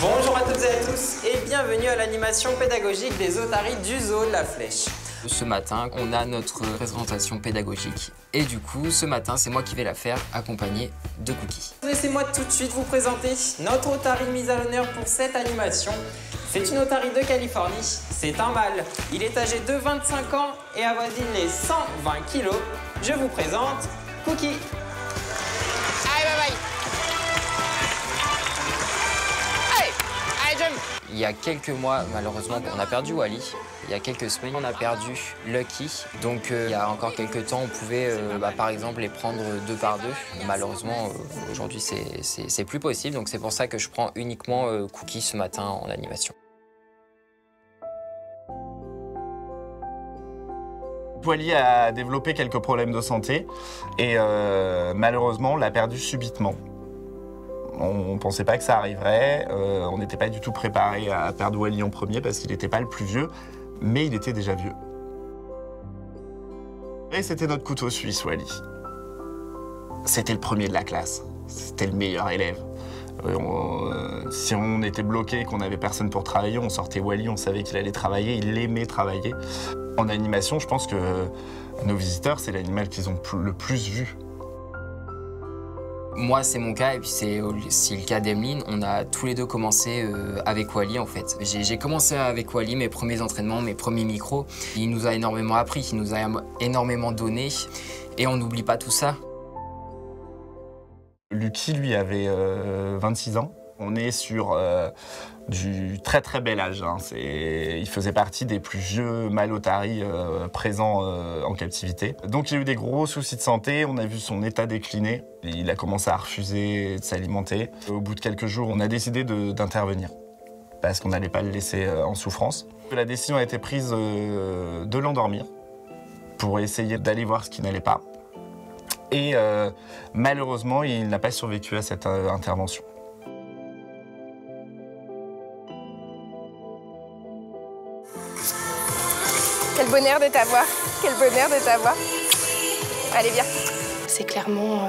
Bonjour à toutes et à tous et bienvenue à l'animation pédagogique des otaries du zoo de la Flèche. Ce matin, on a notre présentation pédagogique et du coup, ce matin, c'est moi qui vais la faire accompagné de Cookie. Laissez-moi tout de suite vous présenter notre otarie mise à l'honneur pour cette animation. C'est une otarie de Californie, c'est un mâle. Il est âgé de 25 ans et avoisine les 120 kilos. Je vous présente Cookie. Allez, bye bye. Allez, jump. Il y a quelques mois, malheureusement, on a perdu Wally. Il y a quelques semaines, on a perdu Lucky. Donc, il y a encore quelques temps, on pouvait, par exemple, les prendre 2 par 2. Malheureusement, aujourd'hui, c'est plus possible. Donc, c'est pour ça que je prends uniquement Cookie ce matin en animation. Wally a développé quelques problèmes de santé et malheureusement l'a perdu subitement. On ne pensait pas que ça arriverait, on n'était pas du tout préparé à perdre Wally en premier parce qu'il n'était pas le plus vieux, mais il était déjà vieux. Et c'était notre couteau suisse, Wally. C'était le premier de la classe, c'était le meilleur élève. Si on était bloqué, qu'on n'avait personne pour travailler, on sortait Wally, on savait qu'il allait travailler, il aimait travailler. En animation, je pense que nos visiteurs, c'est l'animal qu'ils ont le plus vu. Moi, c'est mon cas et puis c'est le cas d'Emeline. On a tous les deux commencé avec Wally, en fait. J'ai commencé avec Wally, mes premiers entraînements, mes premiers micros. Il nous a énormément appris, il nous a énormément donné et on n'oublie pas tout ça. Lucky, lui, avait 26 ans. On est sur du très très bel âge. Hein. Il faisait partie des plus vieux mâles otaries présents en captivité. Donc il a eu des gros soucis de santé, on a vu son état décliner. Il a commencé à refuser de s'alimenter. Au bout de quelques jours, on a décidé d'intervenir parce qu'on n'allait pas le laisser en souffrance. La décision a été prise de l'endormir pour essayer d'aller voir ce qui n'allait pas. Et malheureusement, il n'a pas survécu à cette intervention. Quel bonheur de t'avoir, quel bonheur de t'avoir. Allez, viens. C'est clairement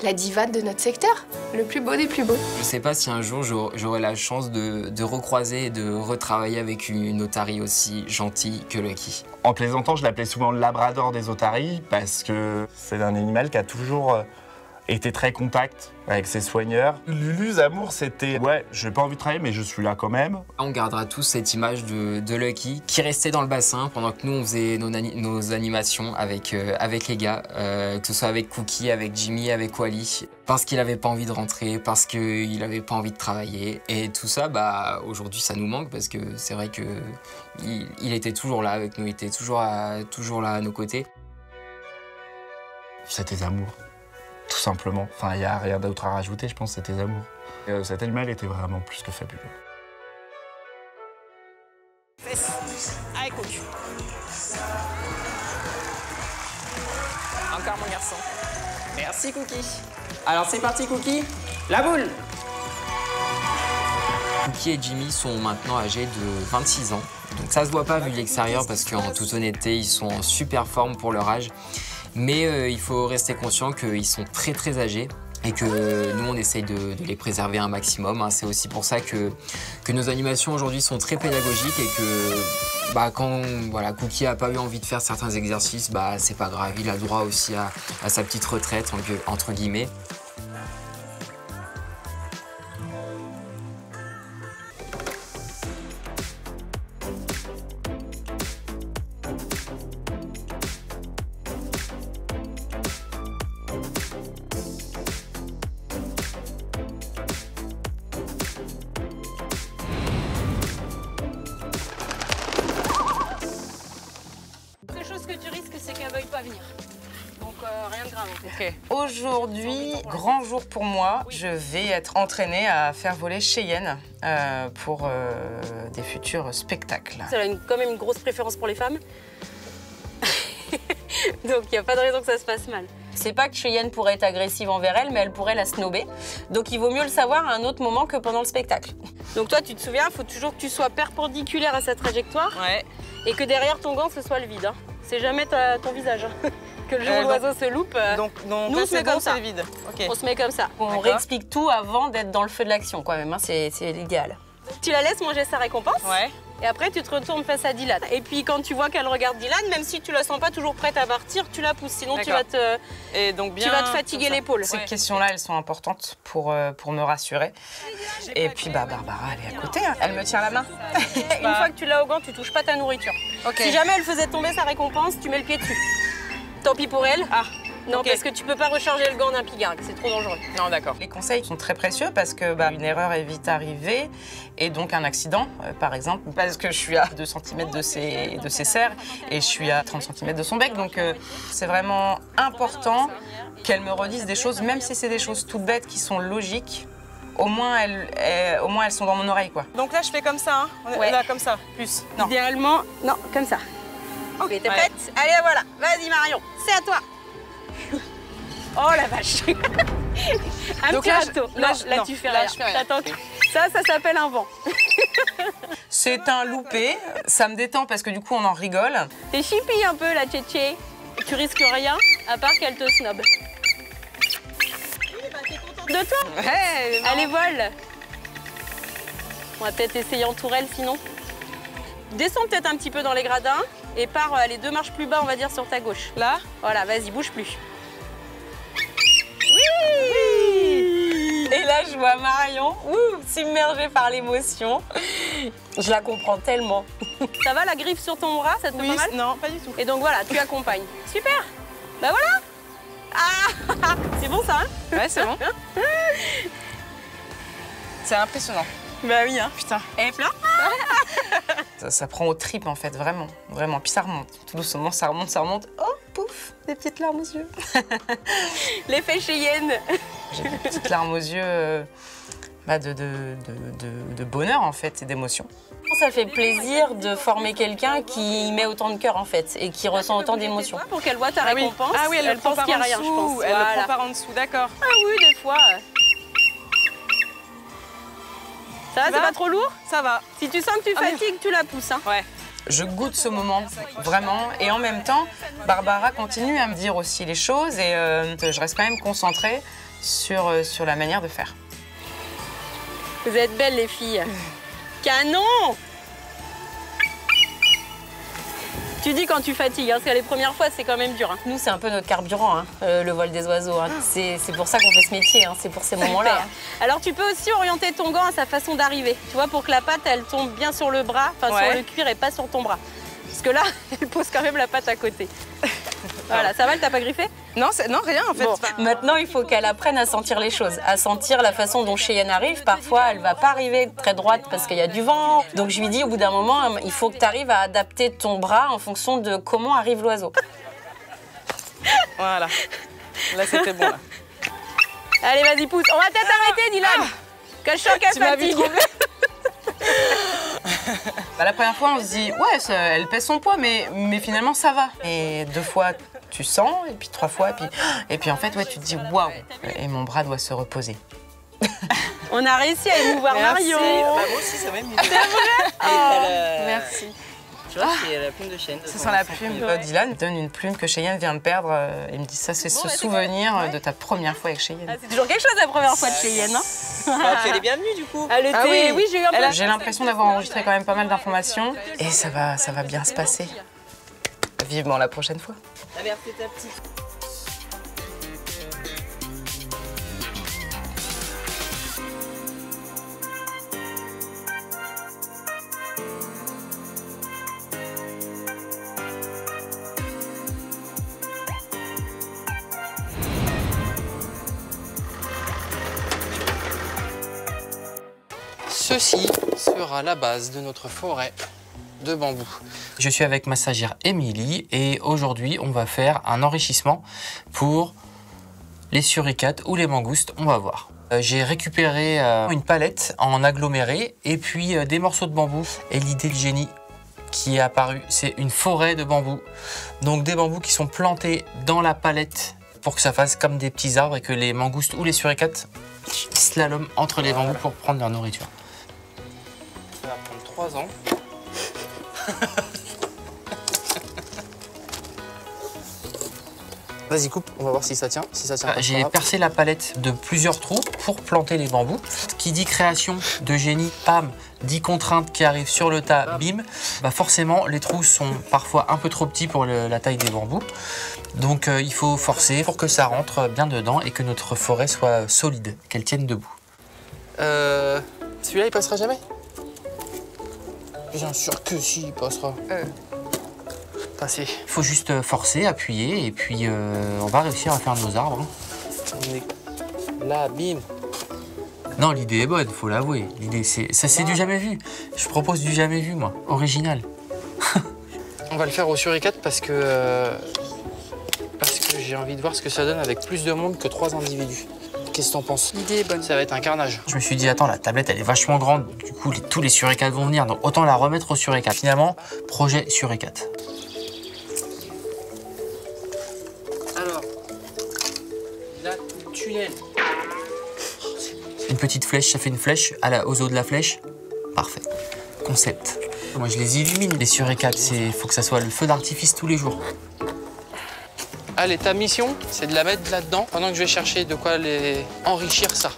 la diva de notre secteur, le plus beau des plus beaux. Je sais pas si un jour j'aurai la chance de recroiser et de retravailler avec une otarie aussi gentille que Lucky. En plaisantant, je l'appelais souvent le labrador des otaries parce que c'est un animal qui a toujours été très contact avec ses soigneurs. Lulu's amour, c'était « ouais, j'ai pas envie de travailler, mais je suis là quand même ». On gardera tous cette image de Lucky qui restait dans le bassin pendant que nous, on faisait nos animations avec les gars, que ce soit avec Cookie, avec Jimmy, avec Wally, parce qu'il avait pas envie de rentrer, parce qu'il avait pas envie de travailler. Et tout ça, aujourd'hui, ça nous manque parce que c'est vrai qu'il était toujours là avec nous, il était toujours là à nos côtés. C'était amour. Tout simplement. Enfin, il n'y a rien d'autre à rajouter, je pense, c'était amour. Cet animal était vraiment plus que fabuleux. Allez, coach. Encore mon garçon. Merci Cookie. Alors c'est parti Cookie, la boule. Cookie et Jimmy sont maintenant âgés de 26 ans. Donc ça se voit pas vu de l'extérieur parce qu'en toute honnêteté, ils sont en super forme pour leur âge. Mais il faut rester conscient qu'ils sont très très âgés et que nous on essaye de les préserver un maximum. Hein. C'est aussi pour ça que nos animations aujourd'hui sont très pédagogiques et que quand Cookie n'a pas eu envie de faire certains exercices, c'est pas grave, il a le droit aussi à sa petite retraite entre guillemets. Que tu risques, c'est qu'elle veuille pas venir. Donc rien de grave en fait. Okay. Aujourd'hui, grand jour pour moi. Je vais être entraînée à faire voler Cheyenne pour des futurs spectacles. Elle a quand même une grosse préférence pour les femmes. Donc il n'y a pas de raison que ça se passe mal. C'est pas que Cheyenne pourrait être agressive envers elle, mais elle pourrait la snober. Donc il vaut mieux le savoir à un autre moment que pendant le spectacle. Donc toi, tu te souviens, il faut toujours que tu sois perpendiculaire à sa trajectoire. Ouais. Et que derrière ton gant, ce soit le vide. Hein. C'est jamais ton visage. Que que le jour où l'oiseau se loupe, Donc nous, là, on se met bon, comme ça. c'est vide. Ok. On se met comme ça. On D'accord. réexplique tout avant d'être dans le feu de l'action quand même, hein. C'est l'idéal. Tu la laisses manger sa récompense. Ouais. Et après, tu te retournes face à Dylan. Et puis, quand tu vois qu'elle regarde Dylan, même si tu la sens pas toujours prête à partir, tu la pousses. Sinon, tu vas te, Et donc bien. fatiguer l'épaule. Ces questions-là, elles sont importantes pour me rassurer. Et puis, Barbara, elle est à côté. Hein. Elle me tient la main. Une fois que tu l'as au gant, tu touches pas ta nourriture. Ok. Si jamais elle faisait tomber sa récompense, tu mets le pied dessus. Tant pis pour elle. Ah. Non, ok. parce que tu peux pas recharger le gant d'un pigargue, c'est trop dangereux. Non, d'accord. Les conseils sont très précieux parce que une erreur est vite arrivée et donc un accident, par exemple, parce que je suis à 2 cm de ses serres et je suis à 30 cm de son bec. Donc, c'est vraiment important qu'elle me redise des choses, même si c'est des choses toutes bêtes qui sont logiques. Au moins, elles sont dans mon oreille, quoi. Donc là, je fais comme ça, hein. Ouais. Là, comme ça, plus. Non. Idéalement, non, comme ça. Ok, t'es prête? Allez, voilà. Vas-y, Marion, c'est à toi. Oh la vache. Un Donc petit là, râteau. là, Là, non, tu fais là, rien. je fais rien. T'attends. Ça s'appelle un vent. C'est un loupé. Ça me détend parce que du coup, on en rigole. T'es chippie un peu, la tchétché. Tu risques rien, à part qu'elle te snob. De toi? Ouais, Allez, vole. On va peut-être essayer en tourelle, sinon. Descends peut-être un petit peu dans les gradins et pars les 2 marches plus bas, on va dire, sur ta gauche. là. Voilà, vas-y, bouge plus. Et là, je vois Marion, submergée par l'émotion. Je la comprends tellement. Ça va, la griffe sur ton bras, ça te fait pas mal? Non, pas du tout. Et donc voilà, tu accompagnes. Super. Bah voilà. Ah, c'est bon ça, hein? Ouais, c'est bon. C'est impressionnant. Bah oui, hein. Putain. Et plein. Ça prend aux tripes en fait, vraiment, vraiment. Puis ça remonte, tout doucement, ça remonte, ça remonte. Oh, pouf, des petites larmes aux yeux. L'effet Cheyenne. J'ai des petites larmes aux yeux de bonheur en fait et d'émotion. Ça fait plaisir de former quelqu'un qui met autant de cœur en fait et qui ressent autant d'émotions. Pour qu'elle voit ta récompense. Ah oui, elle le prend pense par qu'il y a en rien, je dessous. pense. Elle le Voilà. prend par en dessous, d'accord. Ah oui, des fois. Ça va, c'est pas trop lourd? Ça va. Si tu sens que tu fatigues, tu la pousses. Hein. Ouais. Je goûte ce moment, vraiment. Et en même temps, Barbara continue à me dire aussi les choses et je reste quand même concentrée sur la manière de faire. Vous êtes belles, les filles. Canon! Tu dis quand tu fatigues, hein, parce que les premières fois, c'est quand même dur. Hein. Nous, c'est un peu notre carburant, hein, le vol des oiseaux. Hein. C'est pour ça qu'on fait ce métier, hein, c'est pour ces moments-là. Hein. Alors, tu peux aussi orienter ton gant à sa façon d'arriver. Tu vois, pour que la patte, elle tombe bien sur le bras, enfin sur le cuir et pas sur ton bras. Parce que là, elle pose quand même la patte à côté. Voilà, ça va, elle t'a pas griffé? Non, non, rien en fait. Bon. Maintenant, il faut qu'elle apprenne à sentir les choses, à sentir la façon dont Cheyenne arrive. Parfois, elle va pas arriver très droite parce qu'il y a du vent. Donc, je lui dis, au bout d'un moment, il faut que tu arrives à adapter ton bras en fonction de comment arrive l'oiseau. Voilà. Là, c'était bon. Là. Allez, vas-y, pousse. On va peut-être arrêter, Dylan. Que je sens qu'elle fatigue. La première fois, on se dit, ouais, elle pèse son poids, mais finalement, ça va. Et 2 fois, tu sens, et puis 3 fois, et puis en fait, ouais, tu te dis, waouh, et mon bras doit se reposer. On a réussi à émouvoir Marion. Bah, moi aussi, ça m'a ému. C'est vrai? Merci. Tu vois, c'est la plume de Cheyenne. Ça sent la plume. Dylan me donne une plume que Cheyenne vient de perdre. Il me dit, ça, c'est ce souvenir de ta première fois avec Cheyenne. Ah, c'est toujours quelque chose la première fois de Cheyenne. Hein. Bah, tu es les bienvenus, du coup. Elle était... oui, j'ai eu un peu... J'ai l'impression d'avoir enregistré quand même pas mal d'informations. Et ça va bien se passer. Vivement la prochaine fois. La mère, c'est ta petite. Ceci sera la base de notre forêt de bambou. Je suis avec ma stagiaire Émilie et aujourd'hui on va faire un enrichissement pour les suricates ou les mangoustes, on va voir. J'ai récupéré une palette en aggloméré et puis des morceaux de bambou. Et l'idée de génie qui est apparue, c'est une forêt de bambou. Donc des bambous qui sont plantés dans la palette pour que ça fasse comme des petits arbres et que les mangoustes ou les suricates slalom entre les bambous pour prendre leur nourriture. Ça va prendre 3 ans. Vas-y, coupe, on va voir si ça tient. Si ça tient pas, J'ai percé la palette de plusieurs trous pour planter les bambous. Qui dit création de génie, pam, dit contraintes qui arrivent sur le tas, bim. Bah forcément, les trous sont parfois un peu trop petits pour la taille des bambous. Donc il faut forcer pour que ça rentre bien dedans et que notre forêt soit solide, qu'elle tienne debout. Celui-là, il passera jamais? Bien sûr que si, il passera. Passé. Il faut juste forcer, appuyer et puis on va réussir à faire nos arbres. Hein. Là, bim. Non, l'idée est bonne, faut l'avouer. L'idée, c'est du jamais vu. Je propose du jamais vu, moi. Original. On va le faire au suricate parce que j'ai envie de voir ce que ça donne avec plus de monde que 3 individus. Qu'est-ce que t'en penses? L'idée est bonne. Ça va être un carnage. Je me suis dit, attends, la tablette, elle est vachement grande. Du coup, tous les suricates vont venir, donc autant la remettre au suricate. Finalement, projet suricate. Alors, là, tunnel. Une petite flèche, ça fait une flèche aux os de la flèche. Parfait. Concept. Moi, je les illumine, les suricates. Il faut que ça soit le feu d'artifice tous les jours. Allez, ta mission, c'est de la mettre là-dedans pendant que je vais chercher de quoi enrichir ça.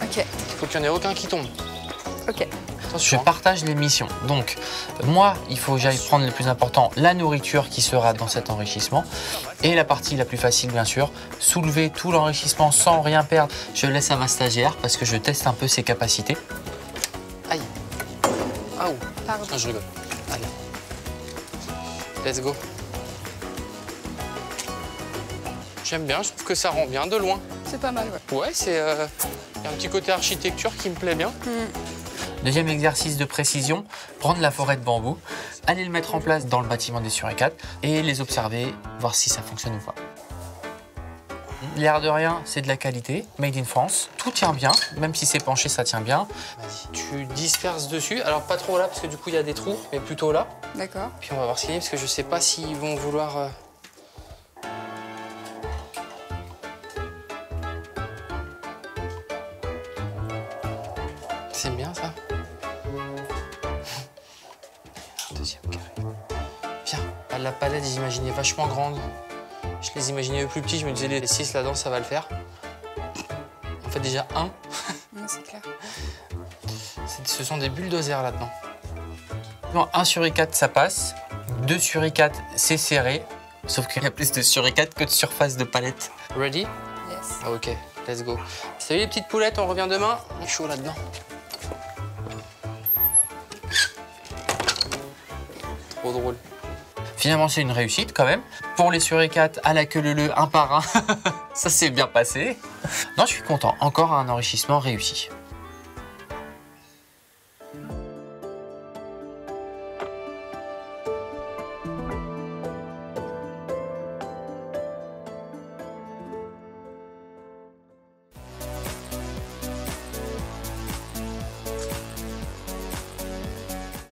Ok. Il faut qu'il n'y en ait aucun qui tombe. Ok. Je partage les missions. Donc, moi, il faut que j'aille prendre le plus important, la nourriture qui sera dans cet enrichissement. Et la partie la plus facile, bien sûr, soulever tout l'enrichissement sans rien perdre. Je laisse à ma stagiaire parce que je teste un peu ses capacités. Aïe. Ah, Pardon. je rigole. Allez. Let's go. J'aime bien, je trouve que ça rend bien de loin. C'est pas mal, ouais. Ouais, il y a un petit côté architecture qui me plaît bien. Deuxième exercice de précision, prendre la forêt de bambou, aller le mettre en place dans le bâtiment des suricates et les observer, voir si ça fonctionne ou pas. L'air de rien, c'est de la qualité, made in France. Tout tient bien, même si c'est penché, ça tient bien. Vas-y, tu disperses dessus. Alors pas trop là, parce que du coup, il y a des trous, mais plutôt là. D'accord. Puis on va voir ce qu'il y a, parce que je sais pas s'ils vont vouloir... C'est bien, ça. Un deuxième carré. Viens, la palette, j'imaginais vachement grande. Je les imaginais plus petits, je me disais les 6 là-dedans, ça va le faire. En fait, déjà un. Non, c'est clair. Ce sont des bulldozers là-dedans. Non, un suricate, ça passe. 2 suricates, c'est serré. Sauf qu'il y a plus de suricates que de surface de palette. Ready? Yes. Ah, ok, let's go. Salut les petites poulettes, on revient demain. Il est chaud là-dedans. Trop drôle. Finalement, c'est une réussite quand même. Pour les suricates, à la queue leu-leu, un par un, ça s'est bien passé. Non, je suis content. Encore un enrichissement réussi.